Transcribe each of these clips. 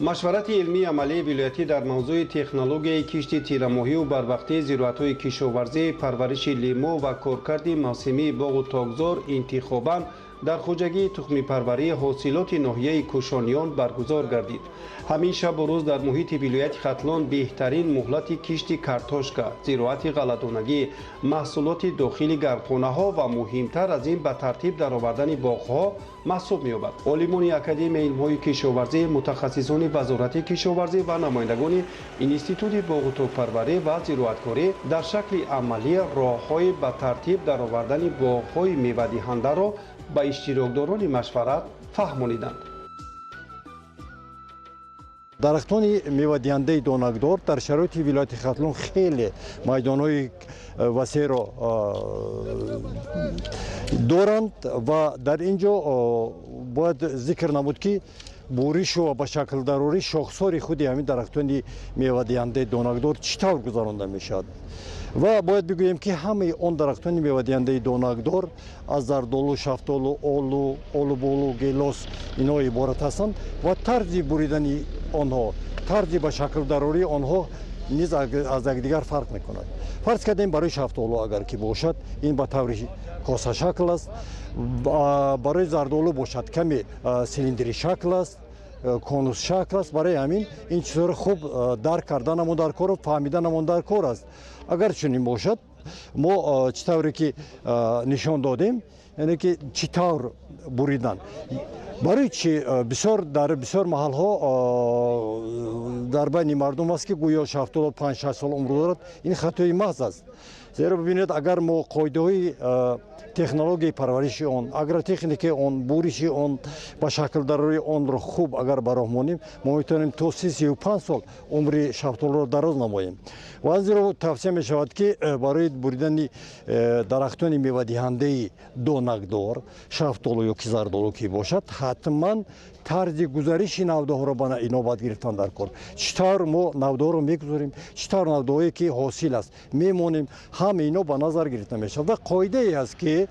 машварати илмии амалии вилоятӣ дар мавзӯи технологияи кишти тирамоҳӣ ва барвақтии зироатҳои кишоварзӣ, парвариши лимо ва коркарди мавсимии боғу тогзор интихобан дар хуҷагии тухмипарварии ҳосилоти ноҳияи кушониён баргузор гардид. ҳамин шабу рӯз дар муҳити вилояти Хатлон беҳтарин муҳлати кишти картошка, зироати ғалладонагӣ, маҳсулоти дохили гармхонаҳо ва муҳимтар аз ин ба тартиб даровардани боғҳо маҳсуб меёбад. олимони академияи илмҳои кишоварзӣ, мутахассисони вазорати кишоварзӣ ва намояндагони институти боғутогпарварӣ ва зироаткорӣ дар шакли амалӣ роҳҳои ба тартиб даровардани боғҳои мевадиҳандаро ба иштирокдорони машварат фаҳмониданд. дарахтони мевадиҳандаи донагдор дар шароити вилояти Хатлон хеле майдонҳои васеъро доранд ва дар ин ҷо бояд зикр намуд ки буришу ва ба шаклдарорӣ шохсори худи ҳамин дарахтони мевадиҳандаи донагдор чӣ тавр гузаронда мешавад. ва бояд бигӯем ки ҳамаи он дарахтони мевадиҳандаи донагдор аз зардолу, шафтолу, олуболу, гелос инҳо иборат ҳастанд ва тарзи буридани онҳо, тарзи ба шаклдарории онҳо низ аз якдигар фарқ мекунад. фарз кардем барои шафтолу агар ки бошад, ин ба таври косашакл аст, барои зардолу бошад каме силиндри шакл аст, конус шакл аст. барои ҳамин ин чизҳоро хуб дарк карданамон дар кор, фаҳмиданамон дар кор аст. агар чунин бошад, мо чӣ тавре ки нишон додем, яъне ки чӣ тавр буридан, барои чӣ дар бисёр маҳалҳо дар байни мардум аст ки гӯё шафтолу 5-6 сол умр дорад. ин хатои маҳз аст. зеро бибинед, агар мо қоидаҳои технологияи парвариши он, агротехникаи он, буриши он, ба шаклдарории онро хуб агар ба роҳ монем, мо метавонем то 30-35 сол умри шафтолуро дароз намоем. ва аз зиро тавсия мешавад ки барои буридани дарахтони мевадиҳандаи донагдор, шафтолу ё ки зардолу ки бошад, ҳатман тарзи гузариши навдоҳоро ба инобат гирифтан дар кор. чӣ тавр мо навдоҳоро мегузорем, чӣ тавр навдоҳое ки ҳосил аст мемонем, ҳама ино ба назар гирифта мешавад. ва қоидаe ҳаст ки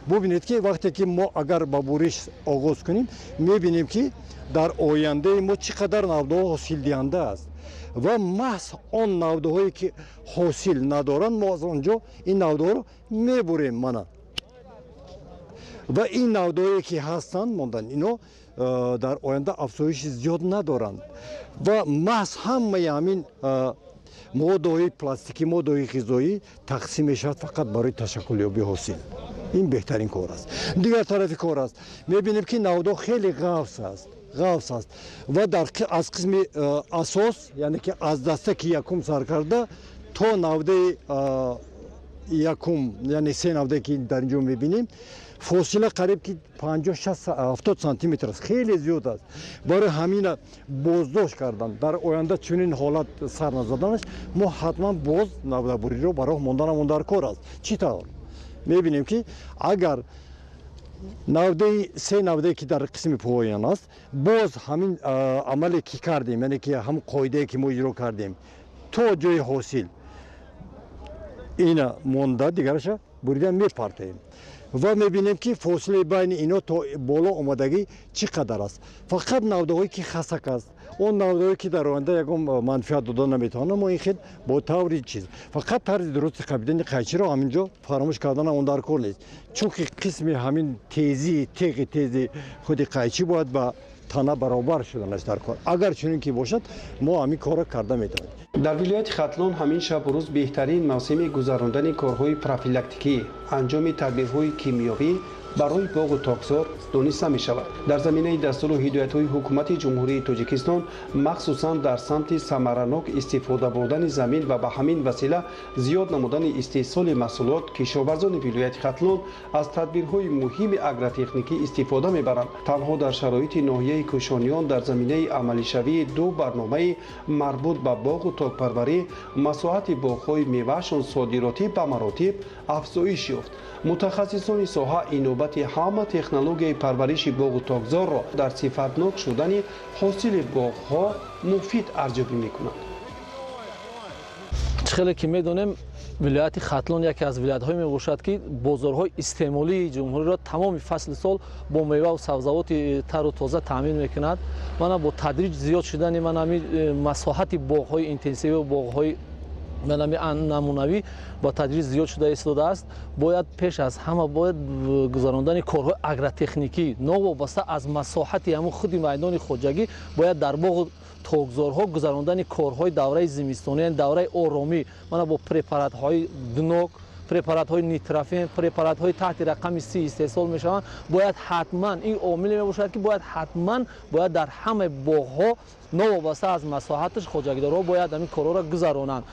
бубинед ки вақте ки мо агар ба буриш оғоз кунем, мебинем ки дар ояндаи мо чӣ қадар навдоҳо ҳосилдиҳанда аст ва маҳз он навдоҳое ки ҳосил надоранд, мо аз он ҷо ин навдоҳоро мебурем мана. ва ин навдоҳое ки ҳастанд мондан, ино дар оянда афзоиши зиёд надоранд ва маҳз ҳамаи ҳамин моддаҳои пластикӣ, моддаҳои ғизоӣ тақсим мешавад фақат барои ташаккулёбии ҳосил. ин беҳтарин кор аст. дигар тарафи кор аст, мебинем ки навдоҳ хеле ғафс аст ва аз қисми асос, яъне ки аз дастаки якум сар карда то навдаи якум, яъне се навдае ки дар ин ҷо мебинем, фосила қариб ки 50-60-70 сантиметр аст. хеле зиёд аст. барои ҳамина боздошт кардан, дар оянда чунин ҳолат сар назаданаш, мо ҳатман боз навдабуриро ба роҳ монданамон дар кор аст. чӣ тавр? мебинем ки агар се навдае ки дар қисми поян аст, боз ҳамин амале ки кардем, яъне ки ҳам қоидае ки мо иҷро кардем, то ҷои ҳосил ина монда, дигараша буридан мепартаем ва мебинем ки фосилаи байни ино то боло омадагӣ чӣ қадар аст. фақат навдаҳое ки хасак аст, он навдаҳое ки дар оянда ягон манфиат дода наметавонад, мо ин хел бо таври чиз фақат тарзи дурусти қабидани қайчиро ҳамин ҷо фаромӯш кардана он дар кор нест. чунки қисми ҳамин теғи тези худи қайчи бояд ба тана баробар шуданаш дар кор. агар чунин ки бошад, мо ҳамин корро карда метавонем. дар вилояти Хатлон ҳамин шабу рӯз беҳтарин мавсими гузарондани корҳои профилактикӣ, анҷоми тадбирҳои кимиёвӣ барои боғу тогзор дониста мешавад. дар заминаи дастуру ҳидоятҳои ҳукумати ҷумҳурии Тоҷикистон, махсусан дар самти самаранок истифода бурдани замин ва ба ҳамин васила зиёд намудани истеҳсоли маҳсулот, кишоварзони вилояти Хатлон аз тадбирҳои муҳими агротехникӣ истифода мебаранд. танҳо дар шароити ноҳияи кушониён дар заминаи амалишавии ду барномаи марбут ба боғу тогпарварӣ, масоҳати боғҳои меваашон содиротӣ ба маротиб афзоиш ёфт. мутахассисони соҳа инобати ҳама технологияи парвариши боғу тогзорро дар сифатнок шудани ҳосили боғҳо муфид арзёбӣ мекунанд. чӣ хеле ки медонем, ولایت خاتلون یکی از ولایت‌های میباشد که بازارهای استعمالی جمهوری را تمام فصل سال با میوه و سبزیجات تر و تازه تامین میکند. من با تدریج زیاد شدن من مساحت باغ‌های اینتنسیو و باغ‌های نمونوی با تدریج زیاد شده ایستاده است. باید پیش از همه باید گذراندن کارهای اگرتکنیکی نوابسته از مساحت همون خود میدان خواجگی باید در باغ توگذارها گذراندن کارهای دوره زمستانی دوره آرامی من با پرپارات‌های دنوک پرپارات‌های نیتروفن پرپارات‌های تحت رقم 30 استحصال میشوند. باید حتما این عامل میباشد که باید حتما در همه باغ‌ها نوابسته از مساحتش خواجگیدارها باید همین کارها را گذرانند.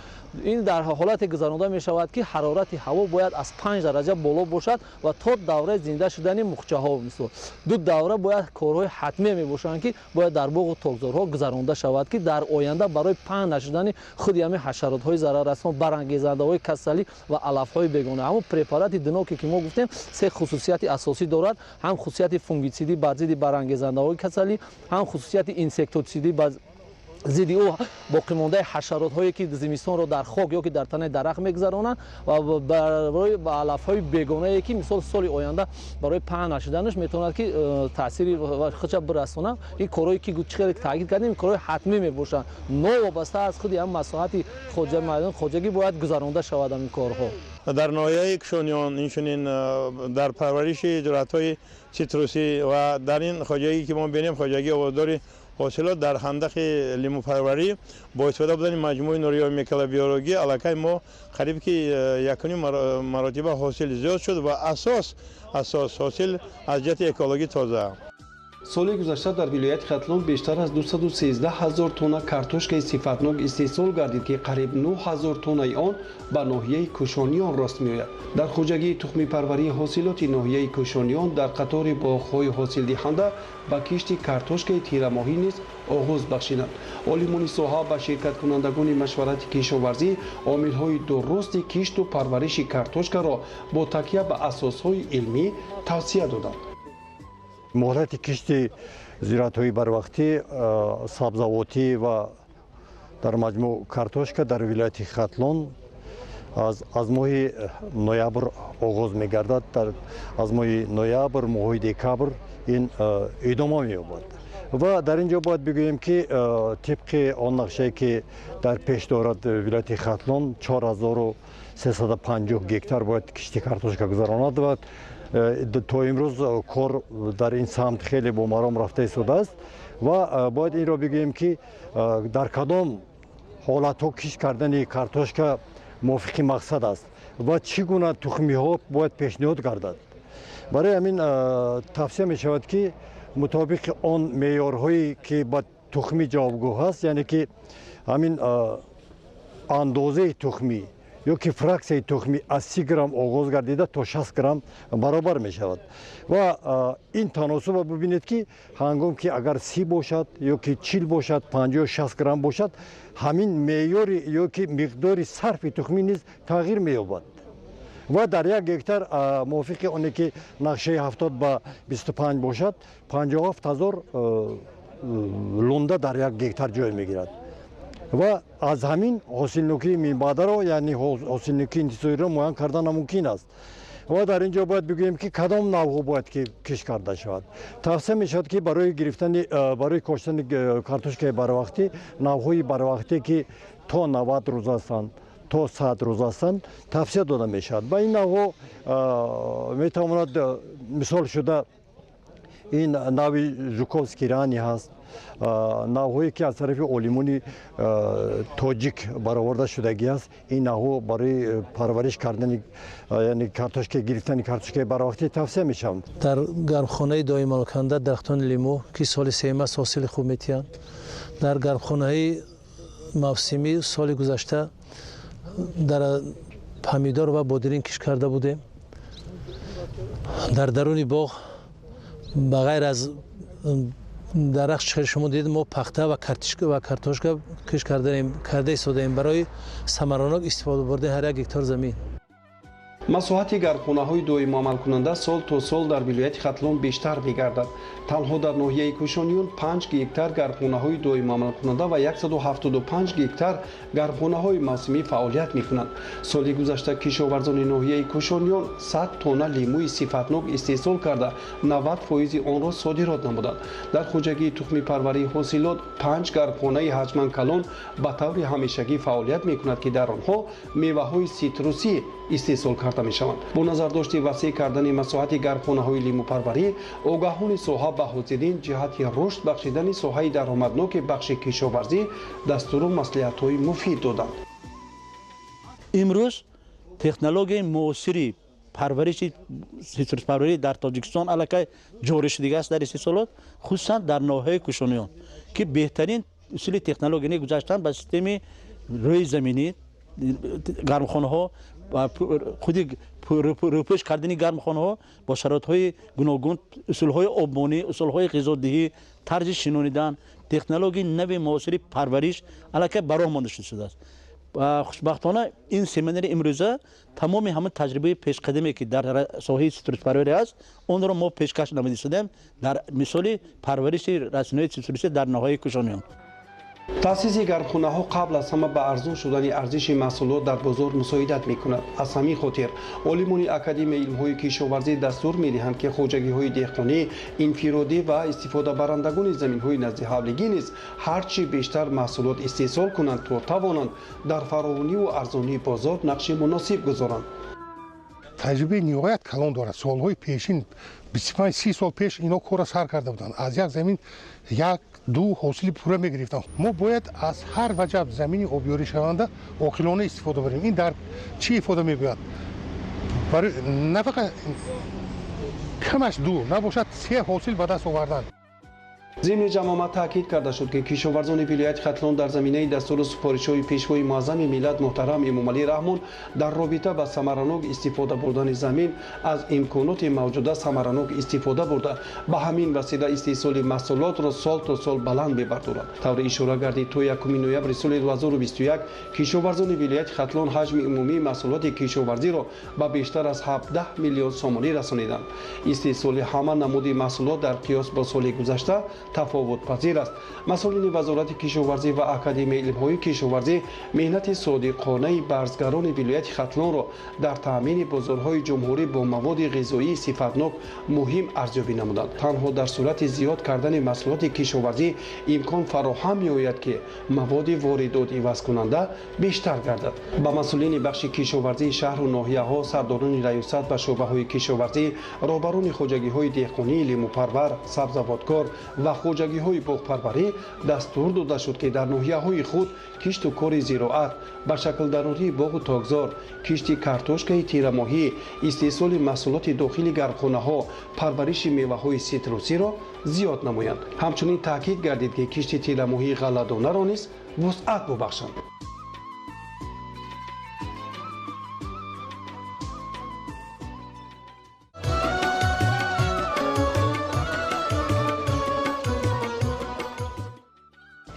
این در حالت گذرانده می شود که حرارت هوا باید از 5 درجه بالا باشد و تا دوره زنده شدن مخچه ها مثل دو دوره باید کارهای حتمی می باشند که باید در باغ و توگذارها گذرانده شود که در آینده برای پهن نشدن خود همین حشرات های ضرررسان برانگیزنده های کسلی و علف های بیگانه اما پرپارات دنوکی که ما گفتیم سه خصوصیت اساسی دارد. هم خصوصیت فونگیسیدی بر ضد برانگیزنده های کسلی هم خصوصیت اینسکتوسیدی ضد او باقی مانده حشرات هایی که زمستان را در خاک یا که در تنه درخت میگذرانند و برای علف های بیگانه که مثال سال آینده برای پهن نشدنش میتواند که تاثیر خودش برسونه. این کارهایی که چقدر تاکید کردیم کارهای حتمی میباشند نوابسته از خود هم مساحت خواجگی باید گذرانده شود این کارها. در ناحیه کشانیان اینچنین در پرورش جرات‌های سیتروسی و در این خواجگی که ما ببینیم خواجگی آوازدار حاصلات در خندق لیمو پروری با استفاده بودن مجموعه نوری و میکلا بیولوژی علاقه ما قریب که یکنی مراتب حاصل زیاد شد و اساس حاصل از جهت اکولوژی تازه. سال گذشته در ولایت خاتلون بیشتر از 213,000 تن کارتوشک صفتناک استحصال گردید که قریب 9,000 تن آن به ناحیه کوشانیان راست میآید. در خواجگی تخم پروری حاصلات ناحیه کوشانیان در قطار باغ‌های حاصل دهنده به کشت کارتوشک تیرماهی نیز آغاز بخشیدند. عالمان ساحه به شرکت کنندگان مشورت کشاورزی عامل‌های درست کشت و پرورش کارتوشک را با تکیه به اساس‌های علمی توصیه دادند. مهلت کشت زراعت‌های بروقتی سبزیجاتی و در مجموع کارتوشکا در ولایت خاتلون از ماه نوامبر آغاز می‌گردد. از ماه نوامبر ماه دکامبر این ادامه می‌یابد و در اینجا باید بگوییم که طبق آن نقشه که در پیش دارد ولایت خاتلون 4350 گکتار باید کشت کارتوشکا گذراند و تا امروز کار در این سمت خیلی با مرام رفته ایستاده است و باید این را بگوییم که در کدام حالت ها کشت کردن کارتوشکا موافق مقصد است و چگونه تخمی ها باید پیشنهاد گردد. برای همین توصیه می شود که مطابق آن معیارهایی که با تخمی جوابگو است یعنی که همین اندازه تخمی یا که فرکسه تخمی از 30 گرم آغاز گردیده تا 60 گرم برابر می شود و این تناسب را ببینید که هنگام که اگر 30 باشد یا که 40 باشد 50 60 گرم باشد همین معیار یا که مقدار صرف تخمی نیز تغییر می یابد و در یک هکتار موافق آنه که نقشه 70 به 25 باشد 57,000 لونده در یک هکتار جای می گیرد و از همین حاصلنوکی میباده را یعنی حاصلنوکی انتظاری را معین کردن ممکن است و در اینجا باید بگوییم که کدام نوع باید که کشت کرده شود. توصیه می شود که برای گرفتن برای کاشتن کارتوشک بروقتی نوعهای بروقتی که تا 90 روز هستند تا 100 روز هستند توصیه داده می شود و این نوع می تواند مثال شده این نوع ژوکوفسکی رانی هست نوعی که از طرف عالمان تاجیک برآورده شدگی است. این نوع برای پرورش کردن یعنی کارتوشک گرفتن کارتوشک بروقتی توصیه می شود. در گرمخانه دائم کننده درختان لیمو که سال سه حاصل خوب می‌دهند. در گرمخانه موسمی سال گذشته در پمیدار و بادرین کش کرده بودیم. در درون باغ بغیر از درخت شما دیدیم ما پخته و کارتوشکا کش کرده ایستاده ایم برای ثمراناک استفاده برده هر یک هکتار زمین. масоҳати гархонаҳои доимоамалкунанда сол то сол дар вилояти Хатлон бештар мегардад. танҳо дар ноҳияи Кӯшониён 5 гектар гархонаҳои доимоамалкунанда ва 175 гектар гархонаҳои мавсимӣ фаъолият мекунанд. соли гузашта кишоварзони ноҳияи Кӯшониён 100 тонна лимӯи сифатнок истеҳсол карда 90% онро содирот намуданд. дар хоҷагии тухми парварии ҳосилот 5 гархонаи ҳаҷман калон ба таври ҳамешагӣ фаъолият мекунад ки дар онҳо меваҳои ситрусӣ истеҳсол карда мешаванд. бо назардошти васеъ кардани масоҳати гархонаҳои лимӯпарварӣ, огаҳони соҳа ба ҳозирин ҷиҳати рушд бахшидани соҳаи даромадноки бахши кишоварзӣ дастуру маслиҳатҳои муфид доданд. имрӯз технологияи муосири парвариши ситруспарварӣ дар Тоҷикистон аллакай ҷорӣ шудагааст дар истеҳсолот, хусусан дар ноҳияи Кӯшониён, ки беҳтарин усули технология гузаштан ба системи рӯи заминӣ гармхонаҳо худи рӯпӯш кардани гармхонаҳо бо шароитҳои гуногун, усулҳои обмонӣ, усулҳои ғизодиҳӣ, тарзи шинонидан, технологияи нави муосири парвариш аллакай бароҳ монда шудааст. хушбахтона ин семинари имрӯза тамоми ҳамон таҷрибаи пешқадаме ки дар соҳаи ситруспарварӣ аст, онро мо пешкаш намуда истодем дар мисоли парвариши расинаҳои ситрусӣ дар ноҳияи Кӯшониён. таъсиси гархонаҳо қабл аз ҳама ба арзон шудани арзиши маҳсулот дар бозор мусоидат мекунад. аз ҳамин хотир олимони академияи илмҳои кишоварзӣ дастур медиҳанд ки хоҷагиҳои деҳқонӣ, инфиродӣ ва истифодабарандагони заминҳои назди ҳавлигӣ низ ҳарчи бештар маҳсулот истеҳсол кунанд, то тавонанд дар фаровониву арзонии бозор нақши муносиб гузоранд. таҷрибаи ниҳоят калон дорад. солҳои пешин 25-30 сол пеш ино корро сар карда буданд. аз як замин 1-2 ҳосили пурра мегирифтанд. мо бояд аз ҳар ваҷаб замини обёришаванда оқилона истифода барем. ин дар чӣ ифода мегӯяд? на фақат камаш 2 набошад 3 ҳосил ба даст овардан. ضمن ҷамъомад таъкид карда шуд ки кишоварзони вилояти Хатлон дар заминаи дастуру супоришҳои пешвои муаззами миллат муҳтарам Эмомалӣ Раҳмон дар робита ба самаранок истифода бурдани замин аз имконоти мавҷуда самаранок истифода бурда ба ҳамин васила истеҳсоли маҳсулотро сол то сол баланд мебардорад. тавре ишора гардид то 1 ноябри соли 2021 кишоварзони вилояти Хатлон ҳаҷми умумии маҳсулоти кишоварзиро ба бештар аз 17 миллион сомонӣ расониданд. истеҳсоли ҳама намуди маҳсулот дар қиёс бо соли гузашта тафовутпазир аст. масъулини вазорати кишоварзӣ ва академияи илмҳои кишоварзӣ меҳнати содиқонаи барзгарони вилояти Хатлонро дар таъмини бозорҳои ҷумҳурӣ бо маводи ғизоии сифатнок муҳим арзёбӣ намуданд. танҳо дар сурати зиёд кардани маҳсулоти кишоварзӣ имкон фароҳам меояд ки маводи воридот ивазкунанда бештар гардад. ба масъулини бахши кишоварзии шаҳру ноҳияҳо, сардорони раёсат ба шӯъбаҳои кишоварзӣ, роҳбарони хоҷагиҳои деҳқонӣ, лимӯпарвар, сабзавоткор ва хоҷагиҳои боғпарварӣ дастур дода шуд ки дар ноҳияҳои худ кишту кори зироат, ба шаклдарории боғу тогзор, кишти картошкаи тирамоҳӣ, истеҳсоли маҳсулоти дохили гархонаҳо, парвариши меваҳои ситрусиро зиёд намоянд. ҳамчунин таъкид гардид ки кишти тирамоҳии ғалладонаро низ вусъат бубахшанд.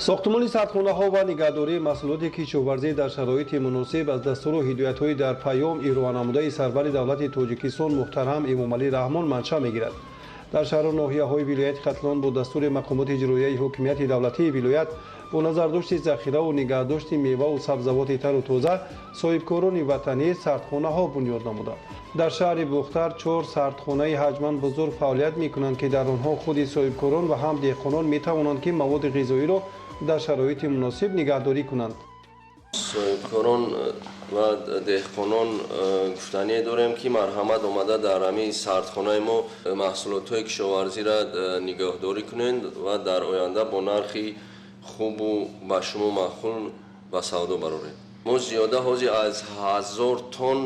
сохтмони сардхонаҳо ва нигаҳдории маҳсулоти кишоварзӣ дар шароити муносиб аз дастуру ҳидоятҳои дар паём ироанамудаи сарвари давлати Тоҷикистон муҳтарам Эмомалӣ Раҳмон маншаъ мегирад. дар шаҳру ноҳияҳои вилояти Хатлон бо дастури мақомоти иҷроияи ҳокимияти давлатии вилоят бо назардошти захираву нигаҳдошти меваву сабзавоти тару тоза соҳибкорони ватанӣ сардхонаҳо бунёд намуданд. дар шаҳри Бухтар 4 сардхонаи ҳаҷман бузург фаъолият мекунанд ки дар онҳо худи соҳибкорон ва ҳам деҳқонон метавонанд ки маводи ғизоиро дар шароити муносиб нигаҳдорӣ кунанд. соҳибкорон ва деҳқонон гуфтание дорем ки марҳамат омада дар ҳамин сардхонаи мо маҳсулотҳои кишоварзиро нигоҳдорӣ кунед ва дар оянда бо нархи хубу ба шумо маъқул ба савдо барорем. мо зиёда ҳозир аз 1000 тонн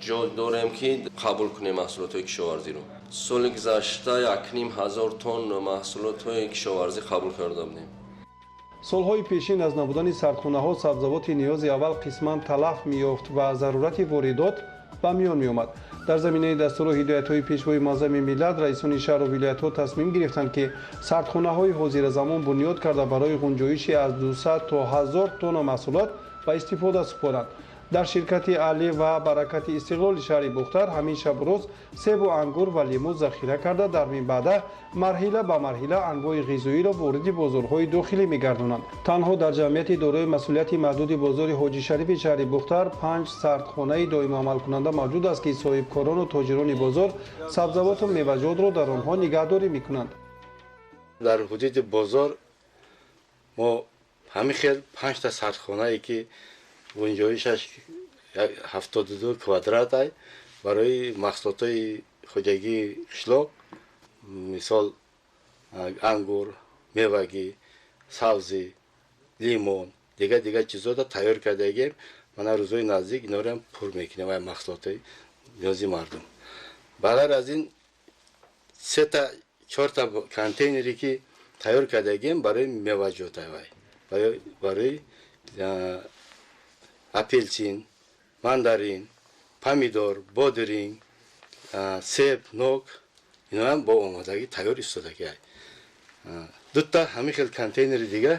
ҷо дорем ки қабул кунем маҳсулотҳои кишоварзиро. соли гузашта 1500 тонн маҳсулотҳои кишоварзӣ қабул карда будем. солҳои пешин аз набудани сардхонаҳо сабзавоти ниёзи аввал қисман талаф меёфт ва зарурати воридот ба миён меомад. дар заминаи дастуру ҳидоятҳои пешвои муаззами миллат раисони шаҳру вилоятҳо тасмим гирифтанд ки сардхонаҳои ҳозиразамон бунёд карда барои ғунҷоиши аз 200 то 1000 тонна маҳсулот ба истифода супоранд. дар ширкати али ва баракати истиқлоли шаҳри бухтар ҳамин шабрӯз себу ангур ва лимӯ захира карда дар минбаъда марҳила ба марҳила анвои ғизоиро вориди бозорҳои дохилӣ мегардонанд. Танҳо дар ҷамъияти дорои масъулияти маҳдуди бозори ҳоҷӣ шарифи шаҳри бухтар 5 сардхонаи доимоамалкунанда мавҷуд аст ки соҳибкорону тоҷирони бозор сабзавоту меваҷотро дар онҳо нигаҳдорӣ мекунанд. дар ҳудуди бозор мо ҳамин хел 5 та сардхонае ки гунҷоишаш 72 квадрат ай барои маҳсулотҳои хоҷагии қишлоқ, мисол ангур, мевагӣ, сабзӣ, лимон, дигар чизоро тайёр кардагем. Мана рӯзҳои наздик инҳоро пур мекунем ай маҳсулотҳои ниёзи мардум. баъд аз ин 3 та 4 та контейнере ки тайёр кардагем барои меваҷот ай, барои апелсин, мандарин, помидор, бодиринг, себ, нок, инҳоам бо омодагӣ тайёр истодагӣ. 2 та ҳамин хел контейнери дигар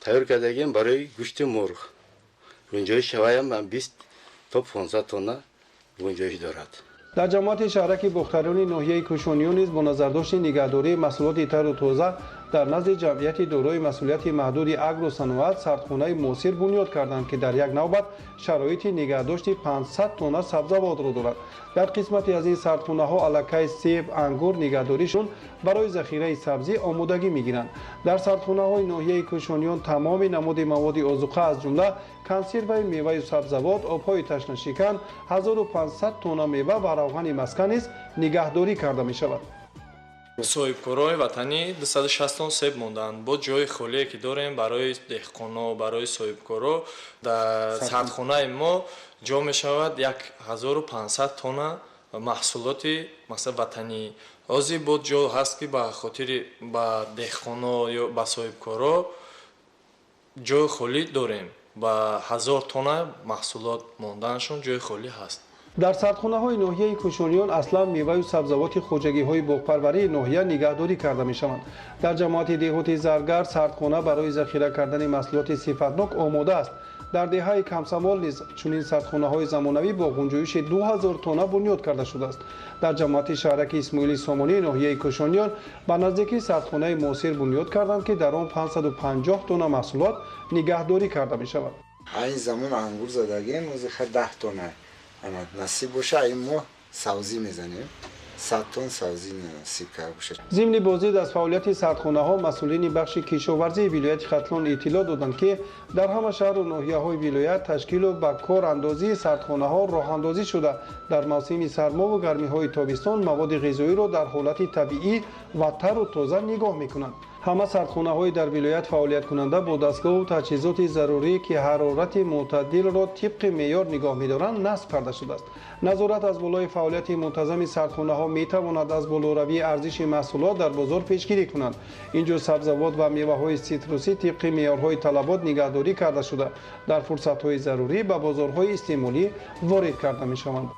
тайёр кардагем барои гӯшти мурғ. гунҷоиш ваям 20 то 15 тонна гунҷоиш дорад. дар ҷамоати шаҳраки бухтарони ноҳияи кӯшониён низ бо назардошти нигаҳдории маҳсулоти тару тоза дар назди ҷамъияти дорои масъулияти маҳдуди агросаноат сардхонаи муосир бунёд карданд ки дар як навбат шароити нигаҳдошти 500 тонна сабзавотро дорад. дар қисмате аз ин сардхонаҳо аллакай себ, ангур нигаҳдоришон барои захираи сабзӣ омодагӣ мегиранд. дар сардхонаҳои ноҳияи кӯшониён тамоми намуди маводи озуқа аз ҷумла консерваи меваю сабзавот, обҳои ташнашикан, 1500 тонна мева ва равғани маска низ нигаҳдорӣ карда мешавад. соҳибкорои ватанӣ 260 тонн себ мондаанд. бо ҷои холие ки дорем барои деҳқоно, барои соҳибкоро дар сардхонаи мо ҷо мешавад 1500 тонна маҳсулоти масалан ватанӣ. ҳозир бо ҷо ҳаст ки ба хотири ба деҳқоно ё ба соҳибкоро ҷои холӣ дорем. ба 1000 тонна маҳсулот мондааншон ҷои холӣ ҳаст. дар сардхонаҳои ноҳияи кӯшониён аслан меваю сабзавоти хоҷагиҳои боғпарварии ноҳия нигаҳдорӣ карда мешаванд. дар ҷамоати деҳоти заргар сардхона барои захира кардани маҳсулоти сифатнок омода аст. дар деҳаи камсамол низ чунин сардхонаҳои замонавӣ бо ғунҷоиши 2000 тонна бунёд карда шудааст. дар ҷамоати шаҳраки исмоили сомонии ноҳияи кӯшониён ба наздикии сардхонаи муосир бунёд карданд ки дар он 550 тонна маҳсулот нигаҳдорӣ карда мешавад. ин замон ангур задагем 10 тонна насиб боша ин мо савзӣ мезанем 100 тонн савзӣ насиб карда боша. зимни бозид аз фаъолияти сардхонаҳо масъулини бахши кишоварзии вилояти хатлон иттилоъ доданд ки дар ҳама шаҳру ноҳияҳои вилоят ташкилу ба корандозии сардхонаҳо роҳандозӣ шуда дар мавсими сармову гармиҳои тобистон маводи ғизоиро дар ҳолати табиӣ ва тару тоза нигоҳ мекунанд. ҳама сардхонаҳои дар вилоят фаъолияткунанда бо дастгоҳу таҷҳизоти зарурӣ ки ҳарорати мӯътадилро тибқи меъёр нигоҳ медоранд насб карда шудааст. назорат аз болои фаъолияти мунтазами сардхонаҳо метавонад аз болоравии арзиши маҳсулот дар бозор пешгирӣ кунад. инҷо сабзавот ва меваҳои ситрусӣ тибқи меъёрҳои талабот нигаҳдорӣ карда шуда дар фурсатҳои зарурӣ ба бозорҳои истеъмолӣ ворид карда мешаванд.